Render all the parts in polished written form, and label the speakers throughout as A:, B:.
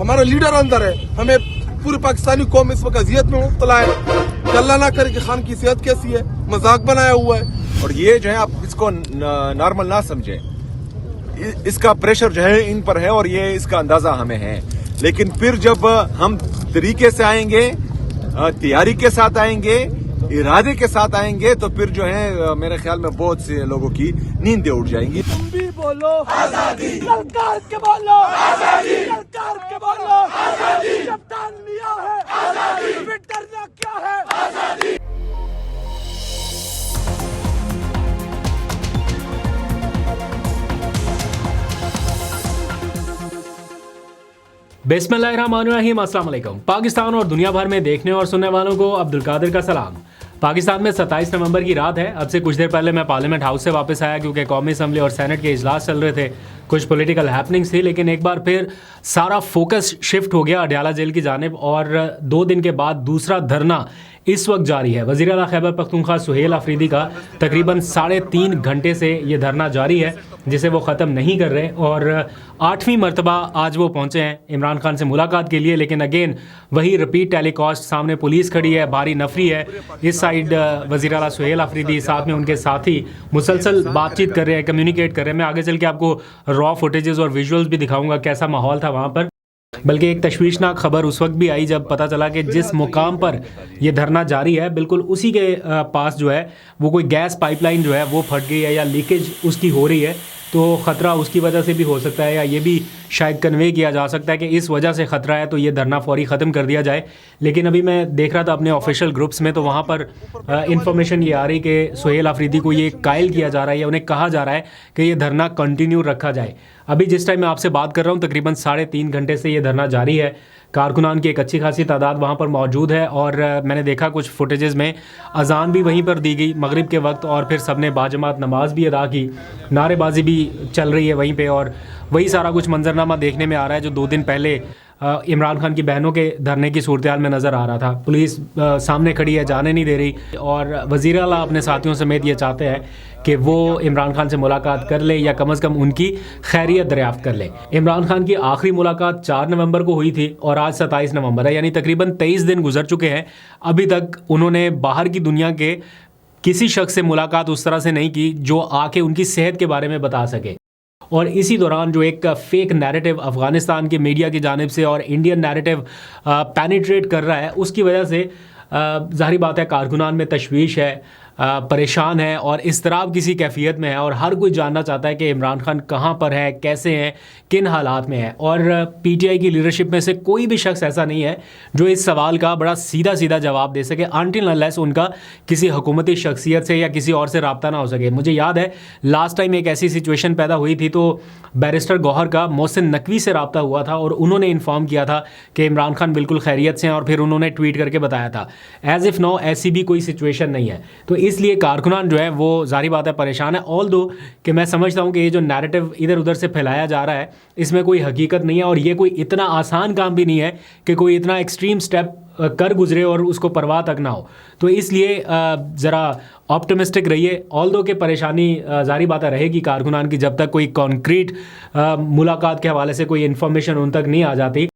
A: हमारा लीडर अंदर है, हमें पूरी पाकिस्तानी कौम इस वक्त अजियत में मुब्तला है कि अल्लाह ना करे कि खान की सेहत कैसी है, मजाक बनाया हुआ है।
B: और ये जो है आप इसको नॉर्मल ना समझे, इसका प्रेशर जो है इन पर है और ये इसका अंदाजा हमें है। लेकिन फिर जब हम तरीके से आएंगे, तैयारी के साथ आएंगे, इरादे के साथ आएंगे, तो फिर जो है मेरे ख्याल में बहुत से लोगों की नींदें उड़ जाएंगी।
C: तुम भी बोलो आजादी, ललकार के बोलो आजादी, ललकार के बोलो आजादी, जब ठान लिया है आजादी, फिर डरना क्या है आजादी।
D: बिस्मिल्लाहिर्रहमानिर्रहीम, अस्सलाम वालेकुम। पाकिस्तान और दुनिया भर में देखने और सुनने वालों को अब्दुल कादिर का सलाम। पाकिस्तान में 27 नवंबर की रात है। अब से कुछ देर पहले मैं पार्लियामेंट हाउस से वापस आया क्योंकि कौमी असम्बली और सेनेट के इजलास चल रहे थे, कुछ पॉलिटिकल हैपनिंग्स थी, लेकिन एक बार फिर सारा फोकस शिफ्ट हो गया अडयाला जेल की जानिब और 2 दिन के बाद दूसरा धरना इस वक्त जारी है। वज़ीर आला खैबर पख्तूनख्वा सुहेल अफरीदी का तकरीबन 3.5 घंटे से ये धरना जारी है, जिसे वो ख़त्म नहीं कर रहे और 8वीं मरतबा आज वो पहुँचे हैं इमरान खान से मुलाकात के लिए। लेकिन अगेन वही रिपीट टेलीकास्ट, सामने पुलिस खड़ी है, भारी नफरी है, इस साइड वज़ीर आला सुहेल अफरीदी, साथ में उनके साथी मुसलसल बातचीत कर रहे हैं, कम्युनिकेट कर रहे हैं। मैं आगे चल के आपको रॉ फुटेजेस और विजुअल्स भी दिखाऊंगा कैसा माहौल था वहाँ पर। बल्कि एक तशवीशनाक खबर उस वक्त भी आई जब पता चला कि जिस मुकाम पर ये धरना जारी है, बिल्कुल उसी के पास जो है वो कोई गैस पाइपलाइन जो है वो फट गई है या लीकेज उसकी हो रही है, तो ख़तरा उसकी वजह से भी हो सकता है, या ये भी शायद कन्वे किया जा सकता है कि इस वजह से ख़तरा है तो ये धरना फौरी ख़त्म कर दिया जाए। लेकिन अभी मैं देख रहा था अपने ऑफिशियल ग्रुप्स में, तो वहाँ पर इंफॉर्मेशन ये आ रही कि सुहेल अफरीदी को ये कायल किया जा रहा है या उन्हें कहा जा रहा है कि ये धरना कंटिन्यू रखा जाए। अभी जिस टाइम मैं आपसे बात कर रहा हूँ तकरीबन 3.5 घंटे से ये धरना जारी है। कारकुनान की एक अच्छी खासी तादाद वहाँ पर मौजूद है और मैंने देखा कुछ फुटेजेस में अजान भी वहीं पर दी गई मगरिब के वक्त, और फिर सबने बाजमात नमाज भी अदा की, नारेबाजी भी चल रही है वहीं पे, और वही सारा कुछ मंजरनामा देखने में आ रहा है जो 2 दिन पहले इमरान खान की बहनों के धरने की सूरत हाल में नज़र आ रहा था। पुलिस सामने खड़ी है, जाने नहीं दे रही, और वज़ीर आला अपने साथियों समेत ये चाहते हैं कि वो इमरान खान से मुलाकात कर ले या कम से कम उनकी खैरियत दरियाफ्त कर ले। इमरान खान की आखिरी मुलाकात 4 नवंबर को हुई थी और आज 27 नवंबर है, यानी तकरीबन 23 दिन गुजर चुके हैं। अभी तक उन्होंने बाहर की दुनिया के किसी शख्स से मुलाकात उस तरह से नहीं की जो आके उनकी सेहत के बारे में बता सके। और इसी दौरान जो एक फेक नैरेटिव अफ़गानिस्तान की मीडिया की जानिब से और इंडियन नैरेटिव पेनिट्रेट कर रहा है, उसकी वजह से ज़ाहिर बात है कारकुनान में तशवीश है, परेशान है और इज़्तिराब किसी कैफियत में है, और हर कोई जानना चाहता है कि इमरान खान कहाँ पर है, कैसे हैं, किन हालात में है। और पीटीआई की लीडरशिप में से कोई भी शख्स ऐसा नहीं है जो इस सवाल का बड़ा सीधा सीधा जवाब दे सके अनटिल अनलेस उनका किसी हुकूमती शख्सियत से या किसी और से रब्ता ना हो सके। मुझे याद है लास्ट टाइम एक ऐसी सिचुएशन पैदा हुई थी तो बैरिस्टर गौहर का मोहसिन नकवी से रब्ता हुआ था और उन्होंने इन्फॉर्म किया था कि इमरान खान बिल्कुल खैरियत से हैं, और फिर उन्होंने ट्वीट करके बताया था। एज़ इफ़ नो ऐसी भी कोई सिचुएशन नहीं है, तो इसलिए कारकुनान जो है वो ज़ाहिर बात है परेशान है। ऑल दो कि मैं समझता हूँ कि ये जो नैरेटिव इधर उधर से फैलाया जा रहा है इसमें कोई हकीकत नहीं है, और ये कोई इतना आसान काम भी नहीं है कि कोई इतना एक्सट्रीम स्टेप कर गुजरे और उसको परवाह तक ना हो। तो इसलिए ज़रा ऑप्टिमिस्टिक रहिए। ऑल दो के परेशानी ज़ाहिर बात रहेगी कारकुनान की जब तक कोई कॉन्क्रीट मुलाकात के हवाले से कोई इन्फॉर्मेशन उन तक नहीं आ जाती।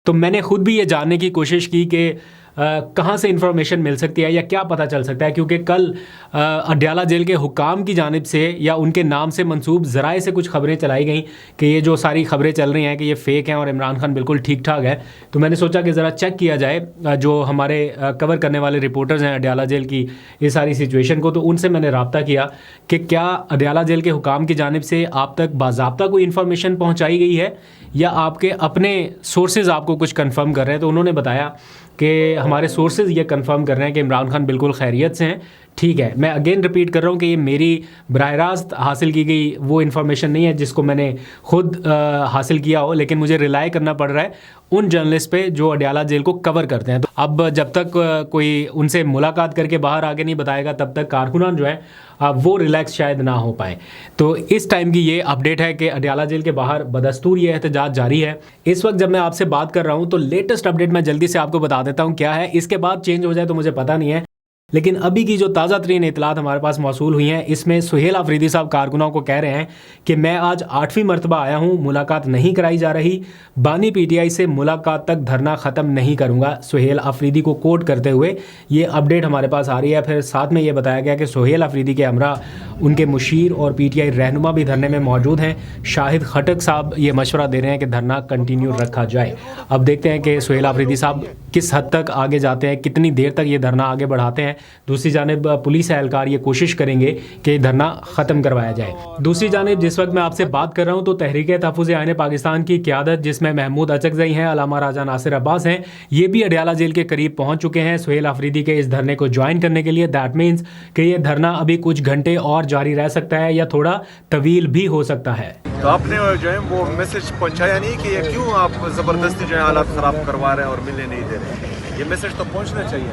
D: तो मैंने ख़ुद भी ये जानने की कोशिश की कि कहाँ से इन्फॉर्मेशन मिल सकती है या क्या पता चल सकता है, क्योंकि कल अडयाला जेल के हुकाम की जानिब से या उनके नाम से मंसूब ज़राए से कुछ खबरें चलाई गई कि ये जो सारी खबरें चल रही हैं कि ये फ़ेक हैं और इमरान खान बिल्कुल ठीक ठाक है। तो मैंने सोचा कि ज़रा चेक किया जाए जो हमारे कवर करने वाले रिपोर्टर्स हैं अडयाला जेल की इस सारी सिचुएशन को। तो उनसे मैंने रब्ता किया कि क्या अडयाला जेल के हुकाम की जानिब से आप तक बाज़ाब्ता कोई इन्फॉर्मेशन पहुँचाई गई है या आपके अपने सोर्सेज आपको कुछ कन्फर्म कर रहे हैं। तो उन्होंने बताया कि हमारे सोर्सेज ये कंफर्म कर रहे हैं कि इमरान खान बिल्कुल खैरियत से हैं, ठीक है। मैं अगेन रिपीट कर रहा हूँ कि ये मेरी बराह रास्त हासिल की गई वो इन्फॉर्मेशन नहीं है जिसको मैंने खुद हासिल किया हो, लेकिन मुझे रिलाई करना पड़ रहा है उन जर्नलिस्ट पे जो अडयाला जेल को कवर करते हैं। तो अब जब तक कोई उनसे मुलाकात करके बाहर आगे नहीं बताएगा तब तक कारकुनान जो है वो रिलैक्स शायद ना हो पाए। तो इस टाइम की ये अपडेट है कि अडयाला जेल के बाहर बदस्तूर ये एहतजाज जारी है। इस वक्त जब मैं आपसे बात कर रहा हूँ तो लेटेस्ट अपडेट मैं जल्दी से आपको बता देता हूँ क्या है, इसके बाद चेंज हो जाए तो मुझे पता नहीं है। लेकिन अभी की जो ताज़ा तरीन इतलात हमारे पास मौसूल हुई हैं, इसमें सुहेल आफरीदी साहब कारकुनों को कह रहे हैं कि मैं आज 8वीं मरतबा आया हूं, मुलाकात नहीं कराई जा रही, बानी पीटीआई से मुलाकात तक धरना ख़त्म नहीं करूंगा। सुहेल आफरीदी को कोट करते हुए ये अपडेट हमारे पास आ रही है। फिर साथ में ये बताया गया कि सुहेल आफरीदी के हमरा उनके मुशीर और पीटीआई रहनुमा भी धरने में मौजूद हैं। शाहिद खटक साहब ये मशवरा दे रहे हैं कि धरना कंटिन्यू रखा जाए। अब देखते हैं कि सुहेल आफरीदी साहब किस हद तक आगे जाते हैं, कितनी देर तक ये धरना आगे बढ़ाते हैं। दूसरी जानिब पुलिस एहलकार ये कोशिश करेंगे कि धरना ख़त्म करवाया जाए। दूसरी जानिब जिस वक्त मैं आपसे बात कर रहा हूँ तो तहरीक तहफ़्फ़ुज़ आईन पाकिस्तान की क़यादत, जिसमें महमूद अचकज़ई हैं, अलामा राजा नासिर अब्बास हैं, ये भी अडयाला जेल के करीब पहुँच चुके हैं सुहेल आफरीदी के इस धरने को ज्वाइन करने के लिए। दैट मीन्स कि ये धरना अभी कुछ घंटे और जारी रह सकता है या थोड़ा तवील भी हो सकता है।
B: तो आपने जो है वो मैसेज पहुंचाया नहीं कि ये क्यों आप ज़बरदस्ती जो है हालात ख़राब करवा रहे हैं और मिलने नहीं दे रहे? ये मैसेज तो पहुंचना चाहिए,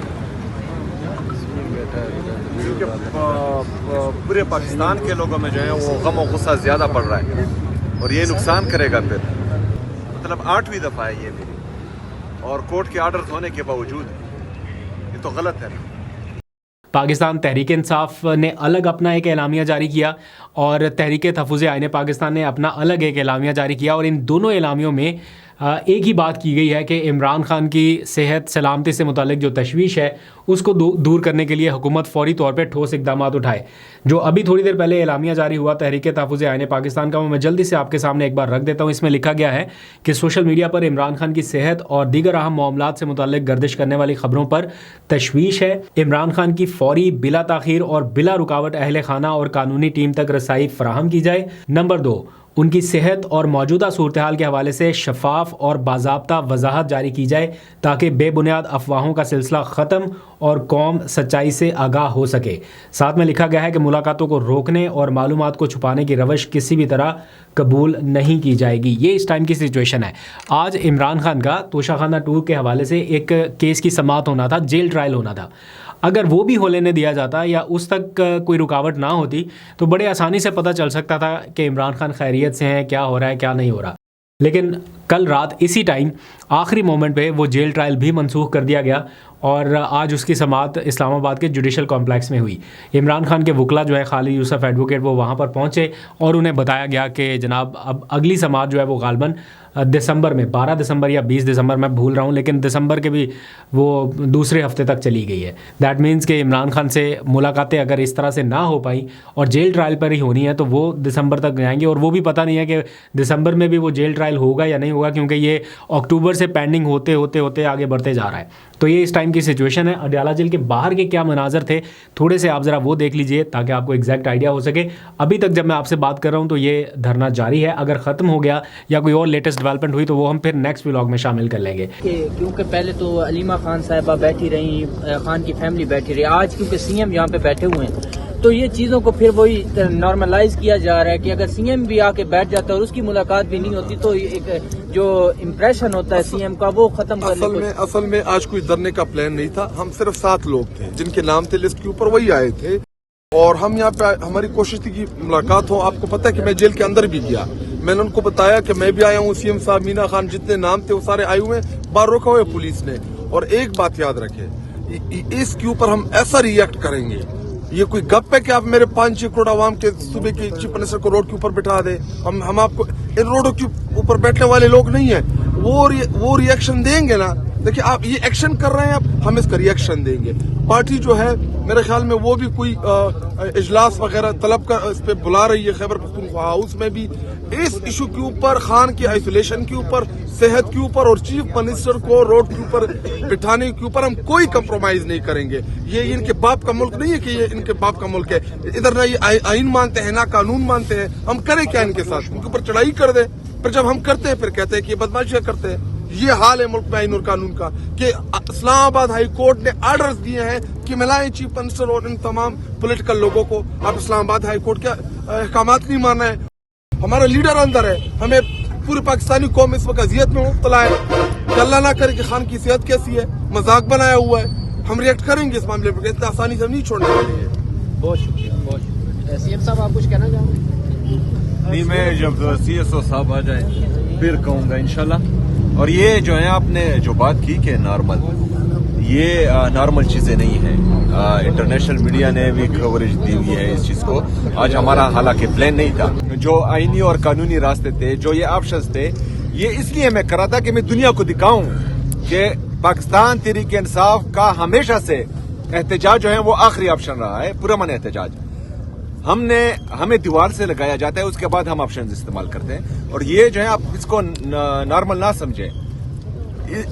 B: क्योंकि पूरे पाकिस्तान के लोगों में जो है वो गम और गुस्सा ज़्यादा पड़ रहा है और ये नुकसान करेगा। फिर मतलब 8वीं दफ़ा है ये मेरी, और कोर्ट के आर्डर होने के बावजूद ये तो गलत है।
D: पाकिस्तान तहरीक इंसाफ ने अलग अपना एक एलामिया जारी किया और तहरीक तहफ़्फ़ुज़ आईन पाकिस्तान ने अपना अलग एक एलामिया जारी किया, और इन दोनों एलामियों में एक ही बात की गई है कि इमरान खान की सेहत सलामती से मुतालिक जो तशवीश है उसको दूर करने के लिए हुकूमत फौरी तौर पर ठोस इकदाम उठाए। जो अभी थोड़ी देर पहले एलामिया जारी हुआ तहरीक तहफ़्फ़ुज़ आईन पाकिस्तान का, वो मैं जल्दी से आपके सामने एक बार रख देता हूँ। इसमें लिखा गया है कि सोशल मीडिया पर इमरान खान की सेहत और दीगर अहम मामलात से मुतालिक गर्दिश करने वाली खबरों पर तशवीश है। इमरान खान की फौरी, बिला ताख़ीर और बिला रुकावट अहल खाना और कानूनी टीम तक रसाई फराहम की जाए। नंबर 2, उनकी सेहत और मौजूदा सूरत हाल के हवाले से शफाफ और बाज़ाब्ता वजाहत जारी की जाए ताकि बेबुनियाद अफवाहों का सिलसिला ख़त्म और कौम सच्चाई से आगाह हो सके। साथ में लिखा गया है कि मुलाकातों को रोकने और मालूमात को छुपाने की रवश किसी भी तरह कबूल नहीं की जाएगी। ये इस टाइम की सिचुएशन है। आज इमरान खान का तोशाखाना टूर के हवाले से एक केस की समाअत होना था, जेल ट्रायल होना था। अगर वो भी हो लेने दिया जाता या उस तक कोई रुकावट ना होती तो बड़े आसानी से पता चल सकता था कि इमरान खान खैरियत से हैं, क्या हो रहा है क्या नहीं हो रहा। लेकिन कल रात इसी टाइम आखिरी मोमेंट पे वो जेल ट्रायल भी मनसूख कर दिया गया और आज उसकी समाअत इस्लामाबाद के जुडिशल कॉम्प्लेक्स में हुई। इमरान खान के वकला जो है खालिद यूसुफ एडवोकेट, वो वहाँ पर पहुँचे और उन्हें बताया गया कि जनाब अब अगली समाअत जो है वो गालबन दिसंबर में 12 दिसंबर या 20 दिसंबर, मैं भूल रहा हूँ, लेकिन दिसंबर के भी वो दूसरे हफ्ते तक चली गई है। दैट मीन्स कि इमरान खान से मुलाकातें अगर इस तरह से ना हो पाई और जेल ट्रायल पर ही होनी है तो वो दिसंबर तक जाएंगे, और वो भी पता नहीं है कि दिसंबर में भी वो जेल ट्रायल होगा या नहीं होगा, क्योंकि ये अक्टूबर से पेंडिंग होते होते होते आगे बढ़ते जा रहा है। तो ये इस टाइम की सिचुएशन है। अडयाला जेल के बाहर के क्या मनाजर थे थोड़े से आप ज़रा वो देख लीजिए ताकि आपको एग्जैक्ट आइडिया हो सके। अभी तक जब मैं आपसे बात कर रहा हूँ तो ये धरना जारी है। अगर ख़त्म हो गया या कोई और लेटेस्ट डेवलपमेंट हुई तो वो हम फिर नेक्स्ट व्लॉग में शामिल कर लेंगे।
E: क्योंकि पहले तो अलीमा खान साहिबा बैठी रही, खान की फैमिली बैठी रही, आज क्योंकि सीएम यहाँ पे बैठे हुए हैं तो ये चीज़ों को फिर वही नॉर्मलाइज किया जा रहा है कि अगर सीएम भी आके बैठ जाता है और उसकी मुलाकात भी नहीं होती तो एक जो इम्प्रेशन होता है सीएम का वो खत्म करने
A: असल में आज कोई धरने का प्लान नहीं था। हम सिर्फ 7 लोग थे जिनके नाम थे लिस्ट के ऊपर, वही आए थे और हम यहाँ पे हमारी कोशिश थी कि मुलाकात हो। आपको पता है कि मैं जेल के अंदर भी गया, मैंने उनको बताया कि मैं भी आया हूँ, सीएम साहब, मीना खान, जितने नाम थे वो सारे आए हुए, बाहर रोका हुआ पुलिस ने। और एक बात याद रखें, इसके ऊपर हम ऐसा रिएक्ट करेंगे, ये कोई गप है कि आप मेरे 5-6 करोड़ आवाम के सूबे के चीफ मिनिस्टर को रोड के ऊपर बिठा दे। हम आपको इन रोडों के ऊपर बैठने वाले लोग नहीं है, वो रिएक्शन देंगे ना। देखिए आप ये एक्शन कर रहे हैं, अब हम इसका रिएक्शन देंगे। पार्टी जो है मेरे ख्याल में वो भी कोई इजलास वगैरह तलब कर इस पे बुला रही है खैबर पख्तूनख्वा हाउस में भी, इस इशू के ऊपर, खान की आइसोलेशन के ऊपर, सेहत के ऊपर और चीफ मिनिस्टर को रोड के ऊपर बिठाने के ऊपर हम कोई कंप्रोमाइज नहीं करेंगे। ये इनके बाप का मुल्क नहीं है कि ये इनके बाप का मुल्क है। इधर ना ये आइन मानते हैं ना कानून मानते हैं। हम करें क्या इनके साथ? इनके ऊपर चढ़ाई कर दे, फिर जब हम करते हैं फिर कहते हैं कि ये बदमाशियां करते हैं। ये हाल है मुल्क में आइन और कानून का कि इस्लामाबाद हाई कोर्ट ने ऑर्डर्स दिए हैं कि मिलाएं चीफ मिनिस्टर और इन तमाम पॉलिटिकल लोगों को। आप इस्लामाबाद हाई कोर्ट के अहकामात नहीं मानना है। हमारा लीडर अंदर है, हमें पूरी पाकिस्तानी कौम इस वक्त अजियत में मुब्तला है कि अल्लाह ना करे कि खान की सेहत कैसी है, मजाक बनाया हुआ है। हम रिएक्ट करेंगे इस मामले पर, इतना आसानी से हम नहीं छोड़ने वाले हैं।
E: बहुत शुक्रिया, बहुत शुक्रिया। सीएम साहब आप कुछ कहना चाहोगे?
B: नहीं, मैं जब CSO साहब आ जाए फिर कहूँगा इंशाल्लाह। और ये जो है आपने जो बात की कि नॉर्मल, ये नॉर्मल चीज़ें नहीं हैं। इंटरनेशनल मीडिया ने भी कवरेज दी हुई है इस चीज को। आज हमारा हालांकि प्लान नहीं था, जो आईनी और कानूनी रास्ते थे, जो ये ऑप्शंस थे, ये इसलिए मैं कर रहा था कि मैं दुनिया को दिखाऊं कि पाकिस्तान तहरीक इंसाफ का हमेशा से एहतजाज जो है वो आखिरी ऑप्शन रहा है, पुरअमन एहतजाज। हमें दीवार से लगाया जाता है, उसके बाद हम ऑप्शन इस्तेमाल करते हैं। और ये जो है आप इसको नॉर्मल ना समझें,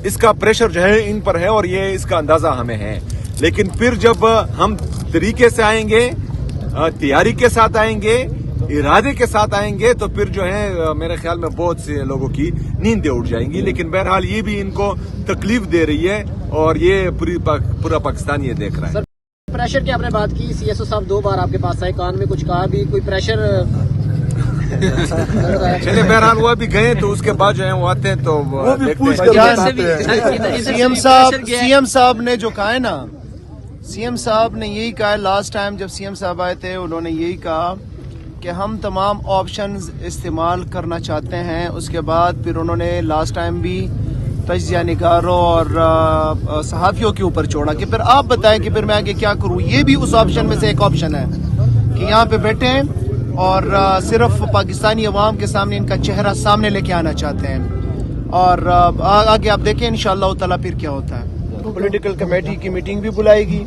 B: इसका प्रेशर जो है इन पर है और ये इसका अंदाजा हमें है। लेकिन फिर जब हम तरीके से आएंगे, तैयारी के साथ आएंगे, इरादे के साथ आएंगे, तो फिर जो है मेरे ख्याल में बहुत से लोगों की नींदें उड़ जाएंगी। लेकिन बहरहाल ये भी इनको तकलीफ दे रही है और ये पूरा पाकिस्तान ये देख रहा है।
F: प्रेशर की आपने बात की, सीएसओ साहब 2 बार आपके पास आए, कान में कुछ कहा भी, कोई प्रेशर?
B: चले बहरहाल वो अभी गए तो उसके बाद जो है वो आते हैं तो
A: वो भी
B: देखते
A: पूछ
B: हैं।
A: कर
G: सीएम साहब ने जो कहा है ना, सीएम साहब ने यही कहा है, लास्ट टाइम जब सीएम साहब आए थे उन्होंने यही कहा कि हम तमाम ऑप्शंस इस्तेमाल करना चाहते हैं। उसके बाद फिर उन्होंने लास्ट टाइम भी तजिया निगारों और सहाफ़ियों के ऊपर छोड़ा कि फिर आप बताएं कि फिर मैं आगे क्या करूं। ये भी उस ऑप्शन में से एक ऑप्शन है कि यहाँ पे बैठे हैं और सिर्फ पाकिस्तानी अवाम के सामने इनका चेहरा सामने लेके आना चाहते हैं। और आगे आप देखें इंशाअल्लाह ताला फिर क्या होता है। पॉलिटिकल कमेटी की मीटिंग भी बुलाएगी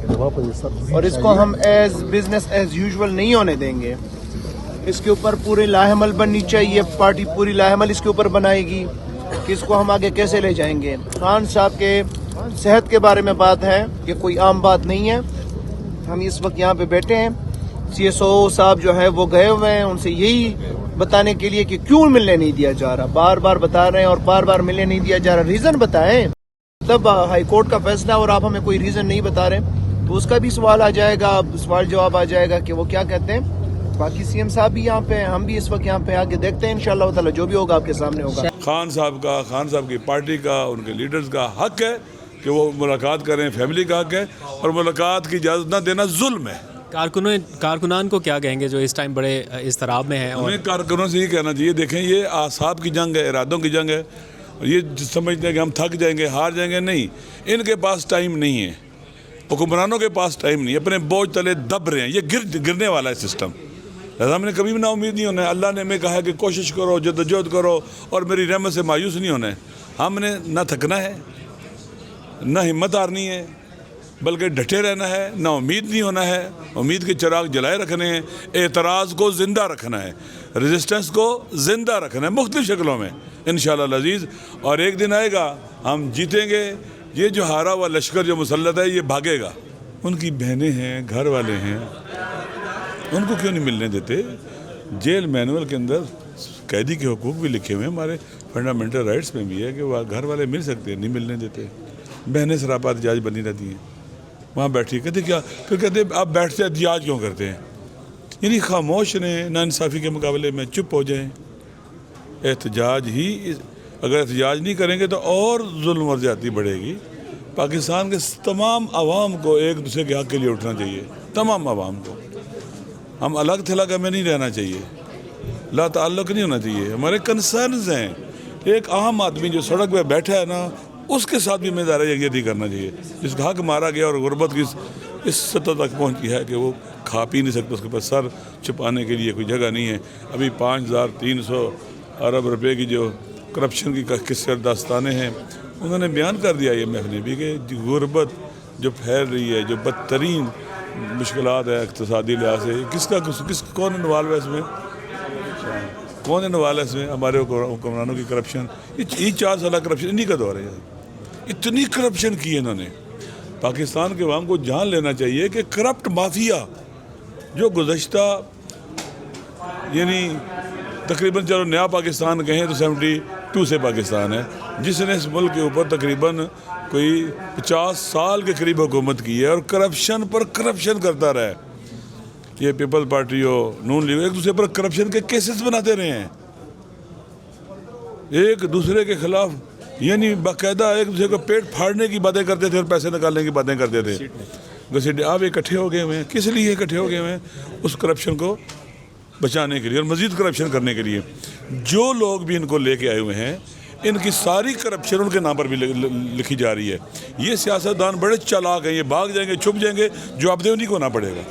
G: और इसको हम एज बिजनेस एज यूजुअल नहीं होने देंगे। इसके ऊपर पूरी लाहेमल बननी चाहिए, पार्टी पूरी लाहेमल इसके ऊपर बनाएगी कि इसको हम आगे कैसे ले जाएंगे। खान साहब के सेहत के बारे में बात है कि कोई आम बात नहीं है। हम इस वक्त यहाँ पे बैठे हैं, सीएसओ साहब जो है वो गए हुए हैं, उनसे यही बताने के लिए कि क्यों मिलने नहीं दिया जा रहा। बार बार बता रहे हैं और बार बार मिलने नहीं दिया जा रहा। रीजन बताएं, तब हाई कोर्ट का फैसला और आप हमें कोई रीजन नहीं बता रहे तो उसका भी सवाल आ जाएगा, सवाल जवाब आ जाएगा कि वो क्या कहते हैं। बाकी सीएम साहब भी यहाँ पे हैं, हम भी इस वक्त यहाँ पे आके देखते हैं इंशाअल्लाह ताला जो भी होगा आपके सामने होगा।
H: खान साहब की पार्टी का, उनके लीडर्स का हक है कि वो मुलाकात करें, फैमिली का हक है, और मुलाकात की इजाज़त न देना जुल्म है।
D: कारकुनान को क्या कहेंगे जो इस टाइम बड़े इस्तराब में हैं?
H: हमें कारकुनों से ये कहना चाहिए, देखें ये आसाब की जंग है, इरादों की जंग है। ये समझते हैं कि हम थक जाएंगे, हार जाएंगे, नहीं। इनके पास टाइम नहीं है, हुक्मरानों के पास टाइम नहीं है, अपने बोझ तले दब रहे हैं। ये गिरने वाला है सिस्टम। हमने कभी भी ना उम्मीद नहीं होना है। अल्लाह ने हमें कहा है कि कोशिश करो, जद्दोजहद करो और मेरी रहमत से मायूस नहीं होना है। हमने ना थकना है, ना हिम्मत हारनी है, बल्कि डटे रहना है, ना उम्मीद नहीं होना है। उम्मीद के चिराग जलाए रखने हैं, एतराज़ को ज़िंदा रखना है, रेजिस्टेंस को ज़िंदा रखना है मुख्तलिफ़ शक्लों में इंशाअल्लाह अज़ीज़। और एक दिन आएगा हम जीतेंगे। ये जो हारा हुआ लश्कर जो मुसल्लत है ये भागेगा। उनकी बहनें हैं, घर वाले हैं, उनको क्यों नहीं मिलने देते? जेल मैनुअल के अंदर कैदी के हुकूक भी लिखे हुए हैं, हमारे फंडामेंटल राइट्स में भी है कि वह घर वाले मिल सकते हैं, नहीं मिलने देते। बहनें सरापा एहतजाज बनी रहती हैं, वहाँ बैठी, कहते क्या, फिर कहते आप बैठते एहतजाज क्यों करते हैं? यानी खामोश रहें, नाइंसाफ़ी के मुकाबले में चुप हो जाएं। एहतजाज ही, अगर एहतजाज नहीं करेंगे तो और जुल्म और ज़्यादती बढ़ेगी। पाकिस्तान के तमाम आवाम को एक दूसरे के हक़ के लिए उठना चाहिए, तमाम आवाम को। हम अलग थलग हमें नहीं रहना चाहिए, ला ताल्लुक़ नहीं होना चाहिए। हमारे कंसर्न्स हैं। एक आम आदमी जो सड़क पे बैठा है ना, उसके साथ भी हमें दायरा यकजहती करना चाहिए। जिसका हक मारा गया और गुर्बत की इस सतह तक पहुँच गया है कि वो खा पी नहीं सकता, उसके पास सर छुपाने के लिए कोई जगह नहीं है। अभी 5300 अरब रुपए की जो करप्शन की किस्से दास्तानें हैं, उन्होंने बयान कर दिया ये महफिल भी कि गुर्बत जो फैल रही है, जो बदतरीन मुश्किलात है इक़्तिसादी लिहाज से, कौन इन्वॉल्व है इसमें? कौन इन्वॉल्व है इसमें? हमारे हुक्मरानों की करप्शन। ये 4 साल करप्शन इन्हीं का दौर है। इतनी करप्शन की है इन्होंने। पाकिस्तान के अवाम को जान लेना चाहिए कि करप्ट माफिया जो गुज़श्ता यानी तकरीबन, चलो नया पाकिस्तान कहें तो 72 से पाकिस्तान है, जिसने इस मुल्क के ऊपर तकरीबन कोई 50 साल के करीब हुकूमत की है और करप्शन पर करप्शन करता रहा है। ये पीपल पार्टी हो, नून लीग, एक दूसरे पर करप्शन के केसेस बनाते रहे हैं, एक दूसरे के खिलाफ, यानी बाकायदा एक दूसरे को पेट फाड़ने की बातें करते थे और पैसे निकालने की बातें करते थे। घसीटे आप इकट्ठे हो गए हुए हैं, किस लिए इकट्ठे हो गए हुए हैं? उस करप्शन को बचाने के लिए और मज़ीद करप्शन करने के लिए। जो लोग भी इनको लेके आए हुए हैं, ان کی ساری کرپشن ان کے نام پر بھی لکھی جا رہی ہے. یہ سیاستدان بڑے چالاک ہیں, یہ بھاگ جائیں گے, چھپ جائیں گے, جواب دہ انہیں کو ہونا پڑے گا.